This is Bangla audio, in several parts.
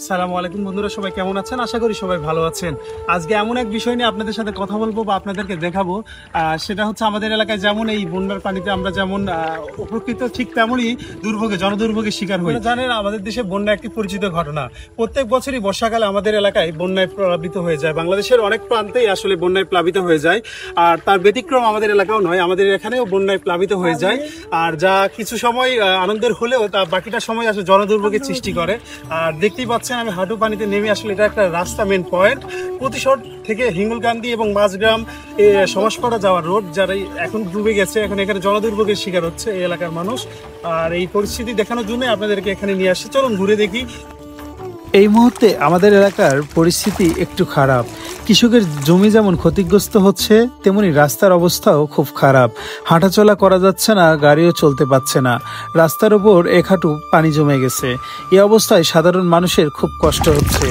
সালামু আলাইকুম বন্ধুরা, সবাই কেমন আছেন? আশা করি সবাই ভালো আছেন। আজকে এমন এক বিষয় নিয়ে আপনাদের সাথে কথা বলবো বা আপনাদেরকে দেখাবো। সেটা হচ্ছে আমাদের এলাকায় যেমন এই বন্যার পানিতে আমরা যেমন উপকৃত, ঠিক তেমনই জনদুর্ভোগের শিকার হই। জানেন, আমাদের দেশে বন্যা একটি পরিচিত ঘটনা। প্রত্যেক বছরই বর্ষাকালে আমাদের এলাকায় বন্যায় প্লাবিত হয়ে যায়। বাংলাদেশের অনেক প্রান্তেই আসলে বন্যায় প্লাবিত হয়ে যায়। আর তার ব্যতিক্রম আমাদের এলাকাও নয়, আমাদের এখানেও বন্যায় প্লাবিত হয়ে যায়। আর যা কিছু সময় আনন্দের হলেও তা বাকিটা সময় আসলে জনদুর্ভোগের সৃষ্টি করে। আর দেখতেই পাচ্ছেন আমি হাঁটু পানিতে নেমে, আসলে এটা একটা রাস্তা, মেন পয়েন্ট প্রতিশোধ থেকে হিঙ্গলকান্দি এবং মাঝগ্রাম সমাজপাড়া যাওয়ার রোড, যারা এখন ডুবে গেছে। এখন এখানে জনদুর্ভোগের শিকার হচ্ছে এই এলাকার মানুষ। আর এই পরিস্থিতি দেখানোর জন্য আপনাদেরকে এখানে নিয়ে আসি। চলুন ঘুরে দেখি। এই মুহূর্তে আমাদের এলাকার পরিস্থিতি একটু খারাপ। কৃষকের জমি যেমন ক্ষতিগ্রস্ত হচ্ছে, তেমনি রাস্তার অবস্থাও খুব খারাপ। হাঁটাচলা করা যাচ্ছে না, গাড়িও চলতে পারছে না। রাস্তার উপর এক হাঁটু পানি জমে গেছে। এই অবস্থায় সাধারণ মানুষের খুব কষ্ট হচ্ছে।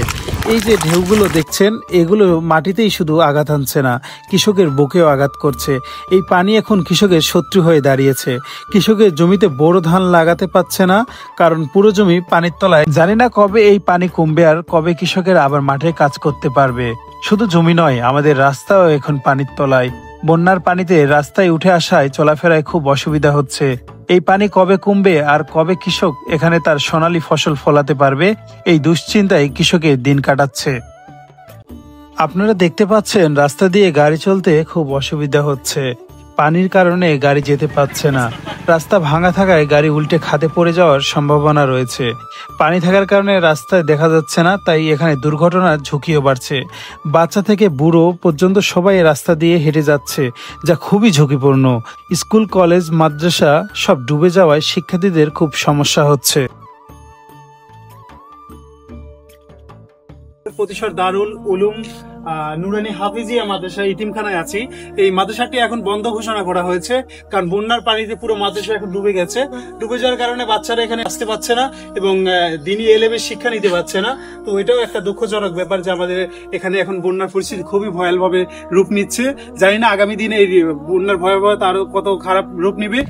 এই যে ঢেউগুলো দেখছেন, এগুলো মাটিতেই শুধু আঘাত হানছে না, কৃষকের বুকেও আঘাত করছে। এই পানি এখন কৃষকের শত্রু হয়ে দাঁড়িয়েছে। কৃষকের জমিতে বড় ধান লাগাতে পারছে না, কারণ পুরো জমি পানির তলায়। জানি না কবে এই পানি কমবে আর কবে কৃষকের আবার মাঠে কাজ করতে পারবে। শুধু জমি নয়, আমাদের রাস্তাও এখন পানির তলায়। বন্যার পানিতে রাস্তায় উঠে আসায় চলাফেরায় খুব অসুবিধা হচ্ছে। এই পানি কবে কমবে আর কবে কৃষক এখানে তার সোনালী ফসল ফলাতে পারবে, এই দুশ্চিন্তায় কৃষকের দিন কাটাচ্ছে। আপনারা দেখতে পাচ্ছেন রাস্তা দিয়ে গাড়ি চলতে খুব অসুবিধা হচ্ছে। পানির কারণে গাড়ি যেতে পারছে না। রাস্তা ভাঙা থাকায় গাড়ি উল্টে খাদে পড়ে যাওয়ার সম্ভাবনা রয়েছে। পানি থাকার কারণে রাস্তায় দেখা যাচ্ছে না, তাই এখানে দুর্ঘটনার ঝুঁকিও বাড়ছে। বাচ্চা থেকে বুড়ো পর্যন্ত সবাই রাস্তা দিয়ে হেঁটে যাচ্ছে, যা খুবই ঝুঁকিপূর্ণ। স্কুল, কলেজ, মাদ্রাসা সব ডুবে যাওয়ায় শিক্ষার্থীদের খুব সমস্যা হচ্ছে। প্রতিশোধ দারুল উলুম নুরানি হাফিজিয়া মাদ্রাসা ইতিমখানায় আছি। এই মাদ্রাসাটি এখন বন্ধ ঘোষণা করা হয়েছে, কারণ বন্যার পানিতে পুরো মাদ্রাসা এখন ডুবে গেছে। ডুবে যাওয়ার কারণে বাচ্চারা এখানে আসতে পারছে না এবং দিনী এলেমের শিক্ষা নিতে পারছে না। তো এটাও একটা দুঃখজনক ব্যাপার যে আমাদের এখানে এখন বন্যার পরিস্থিতি খুবই ভয়াবহভাবে রূপ নিচ্ছে। জানি না আগামী দিনে এই বন্যার ভয়াবহতা আরো কত খারাপ রূপ নিবে।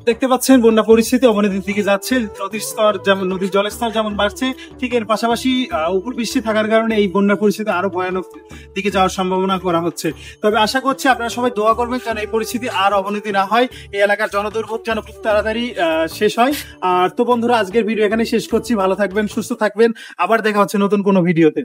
দেখতে পাচ্ছেন বন্যা পরিস্থিতি অবনতির দিকে যাচ্ছে। নদীর স্তর যেমন, নদীর জলস্তর যেমন বাড়ছে, ঠিক এর পাশাপাশি উপর বৃষ্টি থাকার কারণে এই বন্যার পরিস্থিতি আরো ভয়ানক দিকে যাওয়ার সম্ভাবনা করা হচ্ছে। তবে আশা করছি আপনারা সবাই দোয়া করবেন যেন এই পরিস্থিতি আর অবনতি না হয়, এই এলাকার জনদুর্ভোগ যেন খুব তাড়াতাড়ি শেষ হয়। আর তো বন্ধুরা, আজকের ভিডিও এখানে শেষ করছি। ভালো থাকবেন, সুস্থ থাকবেন। আবার দেখা হচ্ছে নতুন কোনো ভিডিওতে।